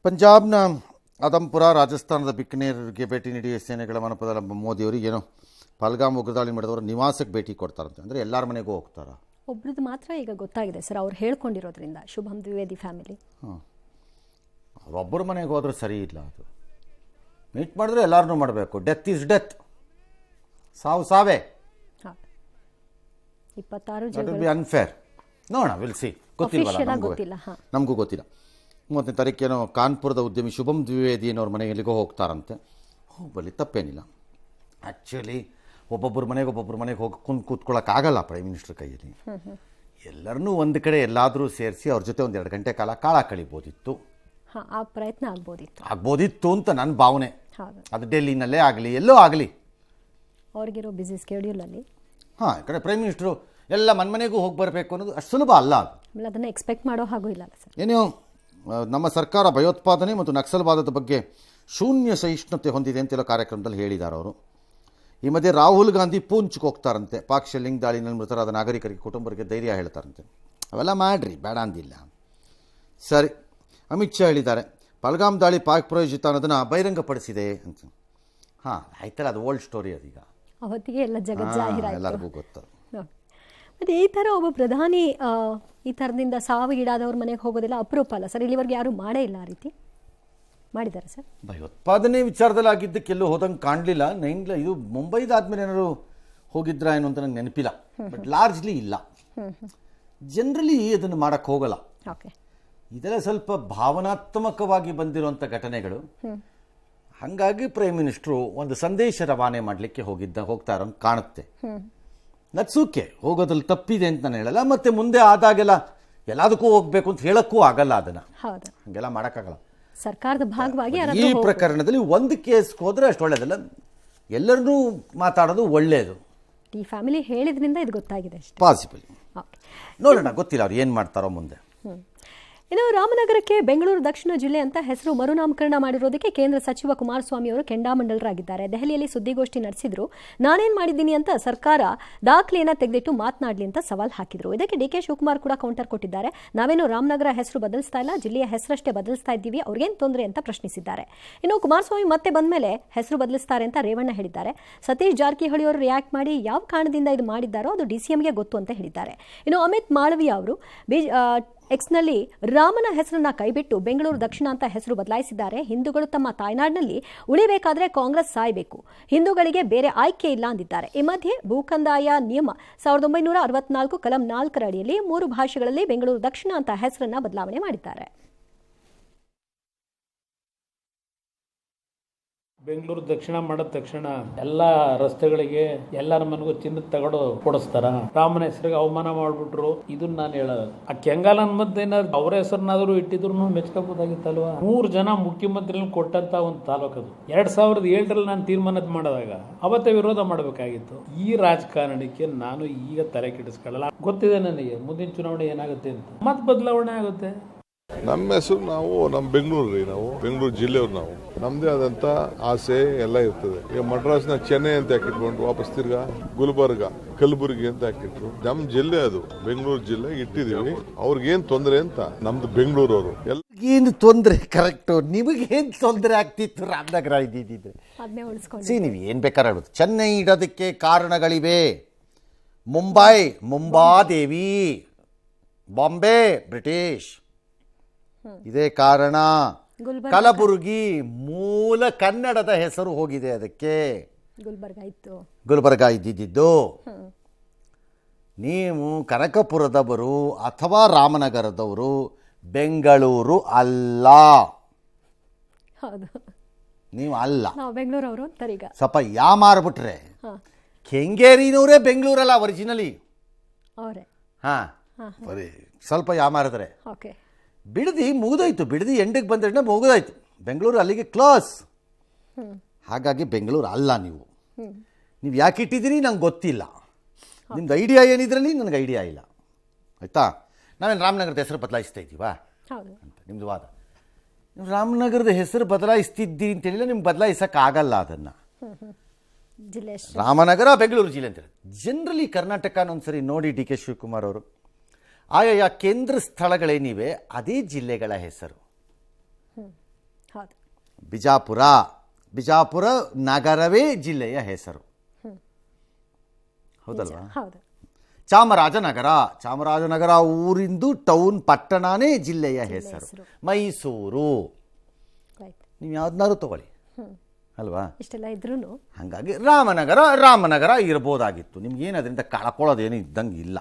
ಪಂಜಾಬ್ನ ಆದಂಪುರ, ರಾಜಸ್ಥಾನದ ಬಿಕನೇರ್ಗೆ ಭೇಟಿ ನೀಡಿ ಸೇನೆಗಳ ಮನಪದ ಮೋದಿಯವರು ಏನೋ ಪಹಲ್ಗಾಮ್ ಉಗ್ರದಾಳಿ ಮಾಡಿದವರು ನಿವಾಸಕ್ಕೆ ಭೇಟಿ ಕೊಡ್ತಾರಂತೆ. ಅಂದರೆ ಎಲ್ಲರ ಮನೆಗೂ ಹೋಗ್ತಾರಾ? ಒಬ್ರದ್ದು ಮಾತ್ರ ಈಗ ಗೊತ್ತಾಗಿದೆ ಸರ್, ಅವ್ರು ಹೇಳ್ಕೊಂಡಿರೋದ್ರಿಂದ. ಶುಭಂ ದ್ವಿವೇದಿ ಫ್ಯಾಮಿಲಿ. ಅವರೊಬ್ಬರ ಮನೆಗೆ ಹೋದ್ರೆ ಸರಿ ಇಲ್ಲ. ಅದು ಮೀಟ್ ಮಾಡಿದ್ರೆ ಎಲ್ಲರನ್ನೂ ಮಾಡಬೇಕು. ಡೆತ್ ಈಸ್ ಡೆತ್, ಸಾವು ಸಾವೇ. 26 ಬಿ ಅನ್ಫೇರ್. ನೋಡೋಣ, ವಿಲ್ ಸಿ. ಗೊತ್ತಿಲ್ಲ, ನಮಗೂ ಗೊತ್ತಿಲ್ಲ. 30ನೇ ತಾರೀಕೇನೋ ಕಾನ್ಪುರದ ಉದ್ಯಮಿ ಶುಭಂ ದ್ವಿವೇದಿ ಅನ್ನೋರ ಮನೆಗೆ ಎಲ್ಲಿಗೋ ಹೋಗ್ತಾರಂತೆ. ಹೋಗಲಿ, ತಪ್ಪೇನಿಲ್ಲ. ಆ್ಯಕ್ಚುಲಿ ಒಬ್ಬೊಬ್ಬರ ಮನೆಗೆ ಹೋಗಿ ಕೂತ್ಕೊಳ್ಳೋಕ್ಕಾಗಲ್ಲ ಪ್ರೈಮ್ ಮಿನಿಸ್ಟರ್ ಕೈಯಲ್ಲಿ. ಎಲ್ಲರನ್ನೂ ಒಂದು ಕಡೆ ಎಲ್ಲಾದರೂ ಸೇರಿಸಿ ಅವ್ರ ಜೊತೆ ಒಂದು 2 ಗಂಟೆ ಕಾಲ ಕಳಿಬೋದಿತ್ತು. ಆ ಪ್ರಯತ್ನ ಆಗ್ಬೋದಿತ್ತು ಅಂತ ನನ್ನ ಭಾವನೆ. ಅದು ಡೆಲ್ಲಿನಲ್ಲೇ ಆಗಲಿ, ಎಲ್ಲೋ ಆಗಲಿ, ಅವ್ರಿಗಿರೋ ಬಿಸಿ ಸ್ಕೆಡ್ಯೂಲಲ್ಲಿ. ಈ ಕಡೆ ಪ್ರೈಮ್ ಮಿನಿಸ್ಟರು ಎಲ್ಲ ಮನೆಗೂ ಹೋಗಿ ಬರಬೇಕು ಅನ್ನೋದು ಅಷ್ಟು ಸುಲಭ ಅಲ್ಲ. ಅದು ಅದನ್ನು ಎಕ್ಸ್ಪೆಕ್ಟ್ ಮಾಡೋ ಹಾಗೂ ಇಲ್ಲ ಸರ್. ಏನೋ ನಮ್ಮ ಸರ್ಕಾರ ಭಯೋತ್ಪಾದನೆ ಮತ್ತು ನಕ್ಸಲ್ವಾದದ ಬಗ್ಗೆ ಶೂನ್ಯ ಸಹಿಷ್ಣುತೆ ಹೊಂದಿದೆ ಅಂತೆಲ್ಲ ಕಾರ್ಯಕ್ರಮದಲ್ಲಿ ಹೇಳಿದ್ದಾರೆ ಅವರು. ಈ ಮಧ್ಯೆ ರಾಹುಲ್ ಗಾಂಧಿ ಪೂಂಚ್ಗೆ ಹೋಗ್ತಾರಂತೆ. ಪಾಕ್ ಶೆಲ್ಲಿಂಗ್ ದಾಳಿನಲ್ಲಿ ಮೃತರಾದ ನಾಗರಿಕರಿಗೆ, ಕುಟುಂಬರಿಗೆ ಧೈರ್ಯ ಹೇಳ್ತಾರಂತೆ. ಅವೆಲ್ಲ ಮಾಡ್ರಿ, ಬೇಡ ಅಂದಿಲ್ಲ. ಸರಿ, ಅಮಿತ್ ಶಾ ಹೇಳಿದ್ದಾರೆ ಪಹಲ್ಗಾಮ್ ದಾಳಿ ಪಾಕ್ ಪ್ರಾಯೋಜಿತ ಅನ್ನೋದನ್ನು ಬಹಿರಂಗಪಡಿಸಿದೆ ಅಂತ. ಆಯ್ತಲ್ಲ, ಅದು ಓಲ್ಡ್ ಸ್ಟೋರಿ. ಅದೀಗ ಅವತ್ತಿಗೆ ಎಲ್ಲ ಜಗಜ್ಜಾಹಿರಾಯಿತು, ಎಲ್ಲರಿಗೂ ಗೊತ್ತು. ಮತ್ತು ಈ ಥರ ಒಬ್ಬ ಪ್ರಧಾನಿ ಈ ಥರದಿಂದ ಸಾವಿಗೀಡಾದವ್ರ ಮನೆಗೆ ಹೋಗೋದಿಲ್ಲ ಅಪರೂಪ ಅಲ್ಲ ಸರ್. ಇಲ್ಲಿವರೆಗೆ ಯಾರೂ ಮಾಡೇ ಇಲ್ಲ ಆ ರೀತಿ. ಮಾಡಿದ್ದಾರೆ ಸರ್? ಭಯೋತ್ಪಾದನೆ ವಿಚಾರದಲ್ಲಿ ಆಗಿದ್ದಕ್ಕೆಲ್ಲೂ ಹೋದಂಗೆ ಕಾಣಲಿಲ್ಲ. ಇದು ಮುಂಬೈದಾದ್ಮೇಲೆ ಏನಾದ್ರು ಹೋಗಿದ್ರಾ ಏನು ಅಂತ ನಂಗೆ ನೆನಪಿಲ್ಲ. ಬಟ್ ಲಾರ್ಜ್ಲಿ ಇಲ್ಲ. ಜನರಲಿ ಅದನ್ನು ಮಾಡೋಕ್ಕೆ ಹೋಗಲ್ಲ. ಇದೆಲ್ಲ ಸ್ವಲ್ಪ ಭಾವನಾತ್ಮಕವಾಗಿ ಬಂದಿರುವಂಥ ಘಟನೆಗಳು. ಹಾಗಾಗಿ ಪ್ರೈಮ್ ಮಿನಿಸ್ಟ್ರು ಒಂದು ಸಂದೇಶ ರವಾನೆ ಮಾಡಲಿಕ್ಕೆ ಹೋಗ್ತಾ ಇರೋಂಗೆ ಕಾಣುತ್ತೆ. ನಟ್ಸೂಕೆ ಹೋಗೋದ್ರಲ್ಲಿ ತಪ್ಪಿದೆ ಅಂತ ನಾನು ಹೇಳಲ್ಲ. ಮತ್ತೆ ಮುಂದೆ ಆದಾಗೆಲ್ಲ ಎಲ್ಲದಕ್ಕೂ ಹೋಗ್ಬೇಕು ಅಂತ ಹೇಳಕ್ಕೂ ಆಗಲ್ಲ. ಅದನ್ನು ಹಂಗೆಲ್ಲ ಮಾಡೋಕ್ಕಾಗಲ್ಲ. ಸರ್ಕಾರದ ಭಾಗವಾಗಿ ಈ ಪ್ರಕರಣದಲ್ಲಿ ಒಂದು ಕೇಸ್ಗೆ ಹೋದ್ರೆ ಅಷ್ಟು ಒಳ್ಳೇದಲ್ಲ. ಎಲ್ಲರನ್ನೂ ಮಾತಾಡೋದು ಒಳ್ಳೆಯದು. ಈ ಫ್ಯಾಮಿಲಿ ಹೇಳಿದ್ರಿಂದ ಇದು ಗೊತ್ತಾಗಿದೆ ಅಷ್ಟೇ. ಪಾಸಿಬಲ್. ನೋಡೋಣ, ಗೊತ್ತಿಲ್ಲ ಅವ್ರು ಏನು ಮಾಡ್ತಾರೋ ಮುಂದೆ. ಇನ್ನು ರಾಮನಗರಕ್ಕೆ ಬೆಂಗಳೂರು ದಕ್ಷಿಣ ಜಿಲ್ಲೆ ಅಂತ ಹೆಸರು ಮರುನಾಮಕರಣ ಮಾಡಿರೋದಕ್ಕೆ ಕೇಂದ್ರ ಸಚಿವ ಕುಮಾರಸ್ವಾಮಿ ಅವರು ಕೆಂಡಾಮಂಡಲರಾಗಿದ್ದಾರೆ. ದೆಹಲಿಯಲ್ಲಿ ಸುದ್ದಿಗೋಷ್ಠಿ ನಡೆಸಿದ್ರು. ನಾನೇನ್ ಮಾಡಿದ್ದೀನಿ ಅಂತ ಸರ್ಕಾರ ದಾಖಲೆಯನ್ನ ತೆಗೆದಿಟ್ಟು ಮಾತನಾಡಲಿ ಅಂತ ಸವಾಲ್ ಹಾಕಿದ್ರು. ಇದಕ್ಕೆ ಡಿಕೆ ಶಿವಕುಮಾರ್ ಕೂಡ ಕೌಂಟರ್ ಕೊಟ್ಟಿದ್ದಾರೆ. ನಾವೇನು ರಾಮನಗರ ಹೆಸರು ಬದಲಿಸ್ತಾ ಇಲ್ಲ, ಜಿಲ್ಲೆಯ ಹೆಸರಷ್ಟೇ ಬದಲಿಸ್ತಾ ಇದ್ದೀವಿ, ಅವ್ರಿಗೇನು ತೊಂದರೆ ಅಂತ ಪ್ರಶ್ನಿಸಿದ್ದಾರೆ. ಇನ್ನು ಕುಮಾರಸ್ವಾಮಿ ಮತ್ತೆ ಬಂದ ಮೇಲೆ ಹೆಸರು ಬದಲಿಸ್ತಾರೆ ಅಂತ ರೇವಣ್ಣ ಹೇಳಿದ್ದಾರೆ. ಸತೀಶ್ ಜಾರಕಿಹೊಳಿ ಅವರು ರಿಯಾಕ್ಟ್ ಮಾಡಿ ಯಾವ ಕಾರಣದಿಂದ ಇದು ಮಾಡಿದ್ದಾರೋ ಅದು ಡಿಸಿಎಂಗೆ ಗೊತ್ತು ಅಂತ ಹೇಳಿದ್ದಾರೆ. ಇನ್ನು ಅಮಿತ್ ಮಾಳವಿಯಾ ಅವರು ಎಕ್ಸ್ನಲ್ಲಿ ರಾಮನ ಹೆಸರನ್ನ ಕೈಬಿಟ್ಟು ಬೆಂಗಳೂರು ದಕ್ಷಿಣ ಅಂತ ಹೆಸರು ಬದಲಾಯಿಸಿದ್ದಾರೆ. ಹಿಂದೂಗಳು ತಮ್ಮ ತಾಯ್ನಾಡಿನಲ್ಲಿ ಉಳಿಬೇಕಾದ್ರೆ ಕಾಂಗ್ರೆಸ್ ಸಾಯಬೇಕು, ಹಿಂದೂಗಳಿಗೆ ಬೇರೆ ಆಯ್ಕೆ ಇಲ್ಲ ಅಂದಿದ್ದಾರೆ. ಈ ಮಧ್ಯೆ ಭೂಕಂದಾಯ ನಿಯಮ 1964 ಕಲಂ 4 ಅಡಿಯಲ್ಲಿ 3 ಭಾಷೆಗಳಲ್ಲಿ ಬೆಂಗಳೂರು ದಕ್ಷಿಣ ಅಂತ ಹೆಸರನ್ನ ಬದಲಾವಣೆ ಮಾಡಿದ್ದಾರೆ. ಬೆಂಗಳೂರು ದಕ್ಷಿಣ ಮಾಡಿದ ತಕ್ಷಣ ಎಲ್ಲಾ ರಸ್ತೆಗಳಿಗೆ ಎಲ್ಲರ ಮನೆಗೂ ಚಿನ್ನದ ತಗಡು ಕೊಡಿಸ್ತಾರ. ರಾಮನ ಹೆಸರಿಗೆ ಅವಮಾನ ಮಾಡ್ಬಿಟ್ರು. ಇದನ್ನ ನಾನು ಹೇಳೋದು, ಆ ಕೆಂಗಾಲನ್ ಮಧ್ಯೆ ಅವ್ರ ಹೆಸರನ್ನಾದ್ರೂ ಇಟ್ಟಿದ್ರು ಮೆಚ್ಕೋಬಹುದಾಗಿತ್ತಲ್ವಾ. 3 ಜನ ಮುಖ್ಯಮಂತ್ರಿ ಕೊಟ್ಟಂತ ಒಂದು ತಾಲೂಕದು. 2007ರಲ್ಲಿ ನಾನು ತೀರ್ಮಾನ ಮಾಡಿದಾಗ ಅವತ್ತೇ ವಿರೋಧ ಮಾಡಬೇಕಾಗಿತ್ತು. ಈ ರಾಜಕಾರಣಕ್ಕೆ ನಾನು ಈಗ ತಲೆ ಕೆಡಿಸ್ಕೊಳ್ಳಲ್ಲ. ಗೊತ್ತಿದೆ ನನಗೆ ಮುಂದಿನ ಚುನಾವಣೆ ಏನಾಗುತ್ತೆ ಅಂತ. ಮತ್ತೆ ಬದಲಾವಣೆ ಆಗುತ್ತೆ. ನಮ್ಮ ಹೆಸರು ನಮ್ಮ ಬೆಂಗಳೂರು ಜಿಲ್ಲೆಯವ್ರು. ನಾವು ನಮ್ದೇ ಆದಂತ ಆಸೆ ಎಲ್ಲ ಇರ್ತದೆ. ಈಗ ಮಡ್ರಾಸ್ನ ಚೆನ್ನೈ ಅಂತ ಹಾಕಿಟ್ಕೊಂಡು ವಾಪಸ್ ತಿರ್ಗಾ ಗುಲ್ಬರ್ಗ, ಕಲಬುರಗಿ ಅಂತ ಹಾಕಿಟ್ರು. ನಮ್ ಜಿಲ್ಲೆ ಅದು ಬೆಂಗಳೂರು ಜಿಲ್ಲೆ ಇಟ್ಟಿದೀವಿ. ಅವ್ರಿಗೇನ್ ತೊಂದರೆ ಅಂತ. ನಮ್ದು ಬೆಂಗಳೂರು ಅವರು ಏನು ತೊಂದರೆ ಕರೆಕ್ಟು. ನಿಮಗೇನು ತೊಂದರೆ ಆಗ್ತಿತ್ತು ರಾಮನಗರ ಇದ್ದಿದ್ದಿದ್ರೆ? ನೀವು ಏನು ಬೇಕಾದ್ರೆ ಹೇಳ್ಬೋದು. ಚೆನ್ನೈ ಇಡೋದಕ್ಕೆ ಕಾರಣಗಳಿವೆ. ಮುಂಬಾದೇವಿ, ಬಾಂಬೆ ಬ್ರಿಟಿಷ್, ಇದೇ ಕಾರಣ. ಕಲಬುರಗಿ ಮೂಲ ಕನ್ನಡದ ಹೆಸರು ಹೋಗಿದೆ ಅದಕ್ಕೆ. ಗುಲ್ಬರ್ಗ ಇದ್ದಿದ್ದು. ನೀವು ಕನಕಪುರದವರು ಅಥವಾ ರಾಮನಗರದವರು, ಬೆಂಗಳೂರು ಅಲ್ಲ. ನೀವು ಅಲ್ಲ, ಬೆಂಗಳೂರವರು. ಸ್ವಲ್ಪ ಮಾರ್ಬಿಟ್ರೆ ಕೆಂಗೇರಿನವರೇ ಬೆಂಗಳೂರಲ್ಲ ಒರಿಜಿನಲಿ. ಸ್ವಲ್ಪ ಮಾರಿದ್ರೆ ಬಿಡದಿ ಮುಗಿದೋಯ್ತು. ಬಿಡದಿ ಎಂಡಿಗೆ ಬಂದ್ರೆ ಮುಗಿದೋಯ್ತು. ಬೆಂಗಳೂರು ಅಲ್ಲಿಗೆ ಕ್ಲೋಸ್. ಹಾಗಾಗಿ ಬೆಂಗಳೂರು ಅಲ್ಲ. ನೀವು ಯಾಕೆ ಇಟ್ಟಿದ್ದೀರಿ ನಂಗೆ ಗೊತ್ತಿಲ್ಲ. ನಿಮ್ದು ಐಡಿಯಾ ಏನಿದ್ರಲ್ಲಿ ನನಗೆ ಐಡಿಯಾ ಇಲ್ಲ. ಆಯಿತಾ? ನಾವೇನು ರಾಮನಗರದ ಹೆಸರು ಬದಲಾಯಿಸ್ತಾ ಇದ್ದೀವಾ ಅಂತ ನಿಮ್ಮದು ವಾದ. ನೀವು ರಾಮನಗರದ ಹೆಸರು ಬದಲಾಯಿಸ್ತಿದ್ದೀರಿ ಅಂತೇಳಿಲ್ಲ. ನಿಮ್ಗೆ ಬದಲಾಯಿಸೋಕ್ಕಾಗಲ್ಲ ಅದನ್ನು. ರಾಮನಗರ ಬೆಂಗಳೂರು ಜಿಲ್ಲೆ ಅಂತೇಳಿ ಜನರಲಿ ಕರ್ನಾಟಕನ ಒಂದ್ಸರಿ ನೋಡಿ. ಡಿ ಕೆ ಶಿವಕುಮಾರ್ ಅವರು ಆಯಾ ಕೇಂದ್ರ ಸ್ಥಳಗಳೇನಿವೆ ಅದೇ ಜಿಲ್ಲೆಗಳ ಹೆಸರು. ಹೌದು. ಬಿಜಾಪುರ ನಗರವೇ ಜಿಲ್ಲೆಯ ಹೆಸರು, ಹೌದಲ್ವಾ? ಹೌದು. ಚಾಮರಾಜನಗರ ಊರಿಂದು ಟೌನ್ ಪಟ್ಟಣನೇ ಜಿಲ್ಲೆಯ ಹೆಸರು. ಮೈಸೂರು, ರೈಟ್. ನೀವು ಯಾವ್ದನ್ನಾರು ತಗೊಳ್ಳಿ ಅಲ್ವಾ? ಇಷ್ಟೆಲ್ಲ ಇದ್ರೂ ಹಾಗಾಗಿ ರಾಮನಗರ ಇರ್ಬೋದಾಗಿತ್ತು. ನಿಮ್ಗೇನು ಅದರಿಂದ ಕಳ್ಕೊಳ್ಳೋದೇನು ಇದ್ದಂಗೆ ಇಲ್ಲ.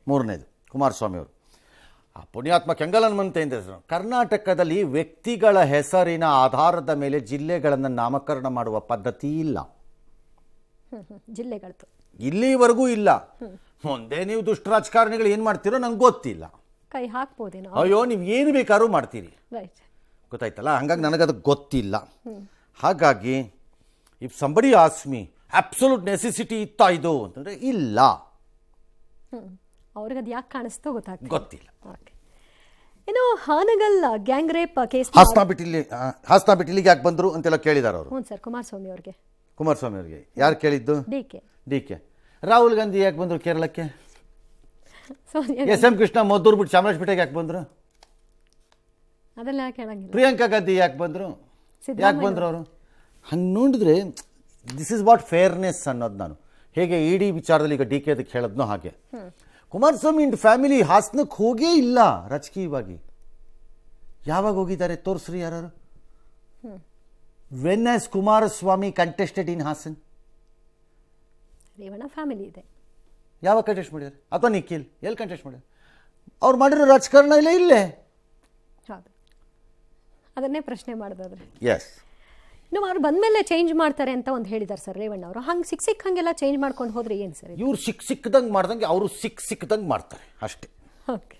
ಮೂರನೇದು ಕುಮಾರಸ್ವಾಮಿ ಅವರು, ಆ ಪುಣ್ಯಾತ್ಮ ಕೆಂಗಲನ್ಮಂತೆ ಅಂತ ಹೆಸರು. ಕರ್ನಾಟಕದಲ್ಲಿ ವ್ಯಕ್ತಿಗಳ ಹೆಸರಿನ ಆಧಾರದ ಮೇಲೆ ಜಿಲ್ಲೆಗಳನ್ನು ನಾಮಕರಣ ಮಾಡುವ ಪದ್ಧತಿ ಇಲ್ಲ, ಜಿಲ್ಲೆಗಳದ್ದು ಇಲ್ಲಿವರೆಗೂ ಇಲ್ಲ. ಮುಂದೆ ನೀವು ದುಷ್ಟ ರಾಜಕಾರಣಿಗಳು ಏನು ಮಾಡ್ತೀರೋ ನಂಗೆ ಗೊತ್ತಿಲ್ಲ. ಕೈ ಹಾಕ್ಬೋದೇನೋ. ಅಯ್ಯೋ ನೀವು ಏನು ಬೇಕಾದ್ರೂ ಮಾಡ್ತೀರಿ, ರೈಟ್. ಗೊತ್ತಾಯ್ತಲ್ಲ? ಹಾಗಾಗಿ ನನಗದು ಗೊತ್ತಿಲ್ಲ. ಹಾಗಾಗಿ ಇಫ್ ಸಂಬಡಿ ಆಸ್ಮಿ ಅಬ್ಸಲ್ಯೂಟ್ ನೆಸೆಸಿಟಿ ಇತ್ತಾ ಇದು ಅಂತಂದರೆ ಇಲ್ಲ, ಅವ್ರಿಗೆ ಅದು ಯಾಕೆ ಕಾಣಿಸ್ತೋ ಗೊತ್ತಿಲ್ಲ. ಓಕೆ. ಇನ್ನು Hangal gang rape case Hassan ಬಿಟ್ಟು ಇಲ್ಲಿಗೆ ಯಾಕೆ ಬಂದರು ಅಂತೆಲ್ಲ ಕೇಳಿದಾರೆ ಅವರು. ಹ್ಞೂ ಸರ್, ಕುಮಾರಸ್ವಾಮಿ ಅವ್ರಿಗೆ ಯಾರು ಕೇಳಿದ್ದು? D K. ರಾಹುಲ್ ಗಾಂಧಿ ಯಾಕೆ ಬಂದರು ಕೇರಳಕ್ಕೆ? ಎಸ್ ಎಂ ಕೃಷ್ಣ ಮದ್ದೂರು ಬಿಟ್ಟು ಚಾಮರಾಜಪೇಟೆಗೆ ಯಾಕೆ ಬಂದರು? ಅದೆಲ್ಲ ಕೇಳಂಗಿಲ್ಲ. ಪ್ರಿಯಾಂಕಾ ಗಾಂಧಿ ಯಾಕೆ ಬಂದರು? ಅವರು? ಹಂಗೆ ನೋಡಿದ್ರೆ ದಿಸ್ ಇಸ್ ವಾಟ್ ಫೇರ್ನೆಸ್ ಅನ್ನೋದು. ನಾನು ಹೇಗೆ ಇಡಿ ವಿಚಾರದಲ್ಲಿ ಈಗ ಡಿ ಕೆ ಅದಕ್ಕೆ ಹೇಳೋದ್ನೋ ಹಾಗೆ ಕುಮಾರಸ್ವಾಮಿ ಇಂಡ್ ಫ್ಯಾಮಿಲಿ ಹಾಸನಕ್ಕೆ ಹೋಗೇ ಇಲ್ಲ ರಾಜಕೀಯವಾಗಿ. ಯಾವಾಗ ಹೋಗಿದ್ದಾರೆ ತೋರಿಸ್ರಿ ಯಾರು? When was Kumaraswamy contested in Hassan? Revanna family ಇದೆ. ಯಾವಾಗ ಕಂಟೆಸ್ಟ್ ಮಾಡಿದ್ದಾರೆ? ಅಥವಾ ನಿಖಿಲ್ ಎಲ್ಲಿ ಕಂಟೆಸ್ಟ್ ಮಾಡಿದ್ದಾರೆ? ಅವ್ರು ಮಾಡಿರೋ ರಾಜಕಾರಣ ಇಲ್ಲೇ. ಹೌದು, ಅದನ್ನೇ ಪ್ರಶ್ನೆ ಮಾಡೋದಾದ್ರೆ. ಎಸ್. ಇನ್ನು ಅವ್ರು ಬಂದಮೇಲೆ ಚೇಂಜ್ ಮಾಡ್ತಾರೆ ಅಂತ ಒಂದು ಹೇಳಿದ್ದಾರೆ ಸರ್ ರೇವಣ್ಣ ಅವರು. ಹಂಗೆ ಸಿಕ್ಕಂಗೆಲ್ಲ ಚೇಂಜ್ ಮಾಡ್ಕೊಂಡು ಹೋದ್ರೆ ಏನು ಸರ್? ಇವ್ರು ಸಿಕ್ಕದಂಗೆ ಮಾಡ್ದಂಗೆ ಅವರು ಸಿಕ್ಕದಂಗೆ ಮಾಡ್ತಾರೆ ಅಷ್ಟೇ. ಓಕೆ.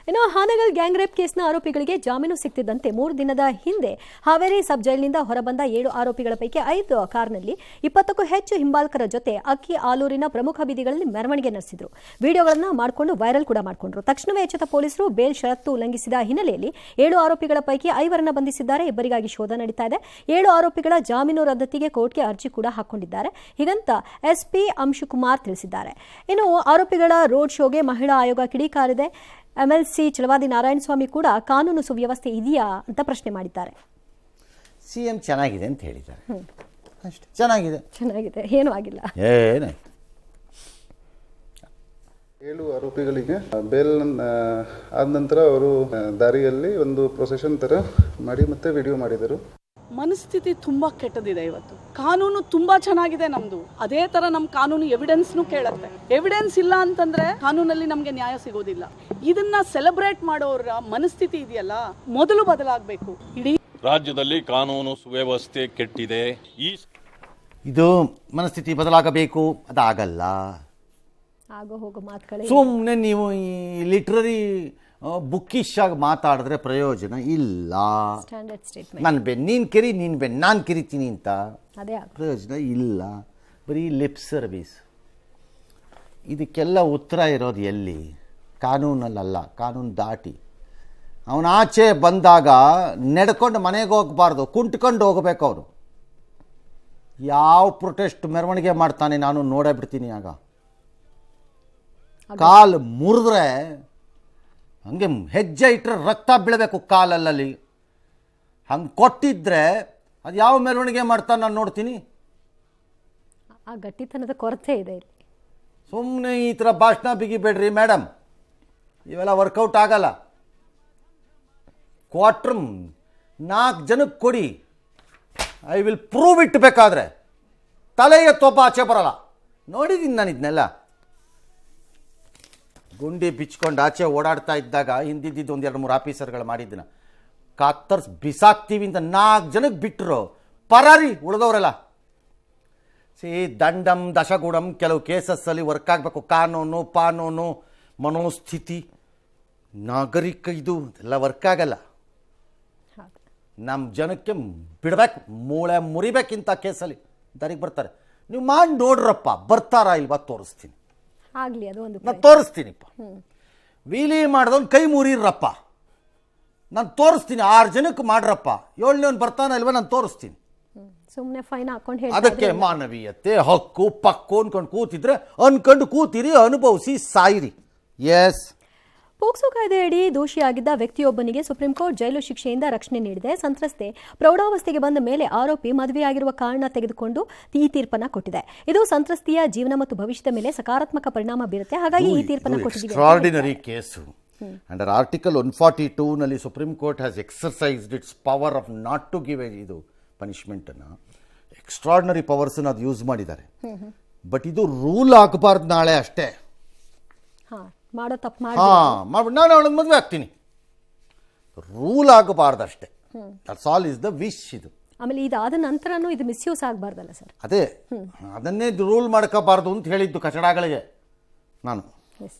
ಇನ್ನು ಹಾನಗಲ್ ಗ್ಯಾಂಗ್ ರೇಪ್ ಕೇಸ್ನ ಆರೋಪಿಗಳಿಗೆ ಜಾಮೀನು ಸಿಗ್ತಿದ್ದಂತೆ 3 ದಿನದ ಹಿಂದೆ ಹಾವೇರಿ ಸಬ್ ಜೈಲಿನಿಂದ ಹೊರಬಂದ 7 ಆರೋಪಿಗಳ ಪೈಕಿ 5 ಕಾರ್ನಲ್ಲಿ 20ಕ್ಕೂ ಹೆಚ್ಚು ಹಿಂಬಾಲಕರ ಜೊತೆ ಅಕ್ಕಿ ಆಲೂರಿನ ಪ್ರಮುಖ ಬೀದಿಗಳಲ್ಲಿ ಮೆರವಣಿಗೆ ನಡೆಸಿದ್ರು. ವಿಡಿಯೋಗಳನ್ನ ಮಾಡಿಕೊಂಡು ವೈರಲ್ ಕೂಡ ಮಾಡಿಕೊಂಡ್ರು. ತಕ್ಷಣವೇ ಎಚ್ಚೆತ್ತ ಪೊಲೀಸರು ಬೇಲ್ ಷರತ್ತು ಉಲ್ಲಂಘಿಸಿದ ಹಿನ್ನೆಲೆಯಲ್ಲಿ 7 ಆರೋಪಿಗಳ ಪೈಕಿ 5ರನ್ನ ಬಂಧಿಸಿದ್ದಾರೆ. ಇಬ್ಬರಿಗಾಗಿ ಶೋಧ ನಡೀತಾ ಇದೆ. 7 ಆರೋಪಿಗಳ ಜಾಮೀನು ರದ್ದತಿಗೆ ಕೋರ್ಟ್ಗೆ ಅರ್ಜಿ ಕೂಡ ಹಾಕೊಂಡಿದ್ದಾರೆ. ಹೀಗಂತ ಎಸ್ಪಿ ಅಂಶುಕುಮಾರ್ ತಿಳಿಸಿದ್ದಾರೆ. ಇನ್ನು ಆರೋಪಿಗಳ ರೋಡ್ ಶೋಗೆ ಮಹಿಳಾ ಆಯೋಗ ಕಿಡಿಕಾರಿದೆ. ಎಂಎಲ್ಸಿ ಚಲವಾದಿ ನಾರಾಯಣಸ್ವಾಮಿ ಕೂಡ ಕಾನೂನು ಸುವ್ಯವಸ್ಥೆ ಇದೆಯಾ ಅಂತ ಪ್ರಶ್ನೆ ಮಾಡಿದ್ದಾರೆ. ಸಿಎಂ ಚೆನ್ನಾಗಿದೆ ಅಂತ ಹೇಳಿದ್ದಾರೆ ಅಷ್ಟೇ. ಚೆನ್ನಾಗಿದೆ, ಏನೂ ಆಗಿಲ್ಲ. 7 ಆರೋಪಿಗಳಿಗೆ ಬೇಲ್ ಆದ ನಂತರ ಅವರು ದಾರಿಯಲ್ಲಿ ಒಂದು ಪ್ರೊಸೆಷನ್ ತರ ಮಾಡಿ ಮತ್ತೆ ವಿಡಿಯೋ ಮಾಡಿದರು. ಮನಸ್ಥಿತಿ ತುಂಬಾ ಕೆಟ್ಟದಿದೆ. ಇವತ್ತು ಕಾನೂನು ತುಂಬಾ ಚೆನ್ನಾಗಿದೆ ನಮ್ದು. ಅದೇ ತರ ನಮ್ ಕಾನೂನು ಎವಿಡೆನ್ಸ್ನು ಕೇಳುತ್ತೆ. ಎವಿಡೆನ್ಸ್ ಇಲ್ಲ ಅಂತಂದ್ರೆ ಕಾನೂನಲ್ಲಿ ನಮ್ಗೆ ನ್ಯಾಯ ಸಿಗೋದಿಲ್ಲ. ಇದನ್ನ ಸೆಲೆಬ್ರೇಟ್ ಮಾಡೋರ ಮನಸ್ಥಿತಿ ಇದೆಯಲ್ಲ, ಮೊದಲು ಬದಲಾಗಬೇಕು. ಇಡೀ ರಾಜ್ಯದಲ್ಲಿ ಕಾನೂನು ಸುವ್ಯವಸ್ಥೆ ಕೆಟ್ಟಿದೆ. ಇದು ಮನಸ್ಥಿತಿ ಬದಲಾಗಬೇಕು, ಅದಾಗಲ್ಲ. ಹೋಗೋ ಮಾತುಗಳೇ. ಸುಮ್ಮನೆ ನೀವು ಈ ಲಿಟ್ರರಿ ಬುಕ್ಕಿಶ್ ಆಗಿ ಮಾತಾಡಿದ್ರೆ ಪ್ರಯೋಜನ ಇಲ್ಲ. Standard statement. ನನ್ನ ಬೆನ್ನು ನೀನು ಕೆರಿ, ನೀನು ಬೆನ್ನು ನಾನು ಕೆರಿತೀನಿ ಅಂತ ಪ್ರಯೋಜನ ಇಲ್ಲ. ಬರೀ ಲಿಪ್ ಸರ್ವಿಸ್. ಇದಕ್ಕೆಲ್ಲ ಉತ್ತರ ಇರೋದು ಎಲ್ಲಿ? ಕಾನೂನಲ್ಲ, ಕಾನೂನು ದಾಟಿ. ಅವನ ಆಚೆ ಬಂದಾಗ ನೆಡ್ಕೊಂಡು ಮನೆಗೆ ಹೋಗಬಾರ್ದು, ಕುಂಟ್ಕೊಂಡು ಹೋಗಬೇಕು. ಅವನು ಯಾವ ಪ್ರೊಟೆಸ್ಟ್ ಮೆರವಣಿಗೆ ಮಾಡ್ತಾನೆ ನಾನು ನೋಡೇ ಬಿಡ್ತೀನಿ. ಆಗ ಕಾಲು ಮುರಿದ್ರೆ ಹಂಗೆ ಹೆಜ್ಜೆ ಇಟ್ಟರೆ ರಕ್ತ ಬೀಳಬೇಕು ಕಾಲಲ್ಲಿ. ಹಂಗೆ ಕೊಟ್ಟಿದ್ರೆ ಅದು ಯಾವ ಮೆರವಣಿಗೆ ಮಾಡ್ತಾನೆ ನಾನು ನೋಡ್ತೀನಿ. ಆ ಗಟ್ಟಿತನದ ಕೊರತೆ ಇದೆ ಇಲ್ಲಿ. ಸುಮ್ಮನೆ ಈ ಥರ ಭಾಷಣ ಬಿಗಿಬೇಡ್ರಿ ಮೇಡಮ್, ಇವೆಲ್ಲ ವರ್ಕೌಟ್ ಆಗಲ್ಲ. ಕ್ವಾರ್ಟ್ರ್ 4 ಜನಕ್ಕೆ ಕೊಡಿ, ಐ ವಿಲ್ ಪ್ರೂವ್ ಇಟ್. ಬೇಕಾದರೆ ತಲೆ ಎತ್ತೊಬ್ಬ ಆಚೆ ಬರಲ್ಲ. ನೋಡಿದ್ದೀನಿ ನಾನು ಇದನ್ನೆಲ್ಲ. ಗುಂಡಿ ಬಿಚ್ಕೊಂಡು ಆಚೆ ಓಡಾಡ್ತಾ ಇದ್ದಾಗ ಹಿಂದಿದ್ದು 1-2-3 ಆಫೀಸರ್ಗಳು ಮಾಡಿದ್ದನ್ನ ಕತ್ತರ್ಸ್ ಬಿಸಾಕ್ತೀವಿ ಅಂತ 4 ಜನಕ್ಕೆ ಬಿಟ್ಟರು, ಪರಾರಿ ಉಳಿದವರೆಲ್ಲ. ದಂಡಂ ದಶಗುಣಂ ಕೆಲವು ಕೇಸಸ್ಸಲ್ಲಿ ವರ್ಕ್ ಆಗಬೇಕು. ಕಾನೂನು ಮನೋಸ್ಥಿತಿ ನಾಗರಿಕ ಇದು ಎಲ್ಲ ವರ್ಕ್ ಆಗಲ್ಲ. ನಮ್ಮ ಜನಕ್ಕೆ ಬಿಡ್ಬೇಕು, ಮೂಳೆ ಮುರಿಬೇಕಿಂತ ಕೇಸಲ್ಲಿ ದಾರಿಗೆ ಬರ್ತಾರೆ. ನೀವು ಮಾಡಿ ನೋಡ್ರಪ್ಪ, ಬರ್ತಾರಾ ಇಲ್ವಾ ತೋರಿಸ್ತೀನಿ. ಆಗ್ಲಿ, ಅದು ಒಂದು ನಾನು ತೋರಿಸ್ತೀನಿಪ್ಪ. ವೀಲಿ ಮಾಡಿದವನು ಕೈ ಮುರಿರಪ್ಪ, ನಾನು ತೋರಿಸ್ತೀನಿ. 6 ಜನಕ್ಕೆ ಮಾಡ್ರಪ್ಪ, 7ನೇವನು ಬರ್ತಾನ ಇಲ್ವಾ ನಾನು ತೋರಿಸ್ತೀನಿ. ಸುಮ್ಮನೆ ಫೈನ್ ಹಾಕೊಂಡು ಅದಕ್ಕೆ ಮಾನವೀಯತೆ, ಹಕ್ಕು, ಪಕ್ಕು ಅನ್ಕೊಂಡು ಕೂತಿದ್ರೆ ಅನ್ಕೊಂಡು ಕೂತಿರಿ, ಅನುಭವಿಸಿ ಸಾಯಿರಿ. ಎಸ್. ಪೋಕ್ಸೋ ಕಾಯ್ದೆಯಡಿ ದೋಷಿಯಾಗಿದ್ದ ವ್ಯಕ್ತಿಯೊಬ್ಬನಿಗೆ ಸುಪ್ರೀಂ ಕೋರ್ಟ್ ಜೈಲು ಶಿಕ್ಷೆಯಿಂದ ರಕ್ಷಣೆ ನೀಡಿದೆ. ಸಂತ್ರಸ್ತೆ ಪ್ರೌಢಾವಸ್ಥೆಗೆ ಬಂದ ಮೇಲೆ ಆರೋಪಿ ಮದುವೆಯಾಗಿರುವ ಕಾರಣ ತೆಗೆದುಕೊಂಡು ಈ ತೀರ್ಪನ್ನ ಕೊಟ್ಟಿದೆ. ಇದು ಸಂತ್ರಸ್ತೆಯ ಜೀವನ ಮತ್ತು ಭವಿಷ್ಯದ ಮೇಲೆ ಸಕಾರಾತ್ಮಕ ಪರಿಣಾಮ ಬೀರುತ್ತೆ. ಹಾಗಾಗಿ ಈ ತೀರ್ಪನ್ನ ಕೊಟ್ಟಿದೆ. Extraordinary case. ಅಂಡರ್ ಆರ್ಟಿಕಲ್ 142 ನಲ್ಲಿ supreme court has exercised its power of not to give ಇದು ಪನಿಷ್ಮೆಂಟ್ ಅನ್ನ. ಎಕ್ಸ್ಟ್ರಾರ್ಡಿನರಿ ಪವರ್ಸ್ ಅದು ಯೂಸ್ ಮಾಡಿದ್ದಾರೆ. ಬಟ್ ಇದು ರೂಲ್ ಆಗಬಾರ್ದು ನಾಳೆ ಅಷ್ಟೇ. ಮಾಡೋ ತಪ್ಪು ಮಾಡ್ಬಿಟ್ಟು ನಾನು ಅವಳನ್ನ ಮದುವೆ ಆಗ್ತೀನಿ, ರೂಲ್ ಆಗಬಾರ್ದು ಅಷ್ಟೇ. That's all is the wish. ಇದು ಆಮೇಲೆ ಇದಾದ ನಂತರನೂ ಇದು ಮಿಸ್ಯೂಸ್ ಆಗಬಾರ್ದಲ್ಲ ಸರ್? ಅದೇ ಅದನ್ನೇ ರೂಲ್ ಮಾಡ್ಕೋಬಾರ್ದು ಅಂತ ಹೇಳಿದ್ದು ಕಚಡಗಳಿಗೆ ನಾನು. ಎಸ್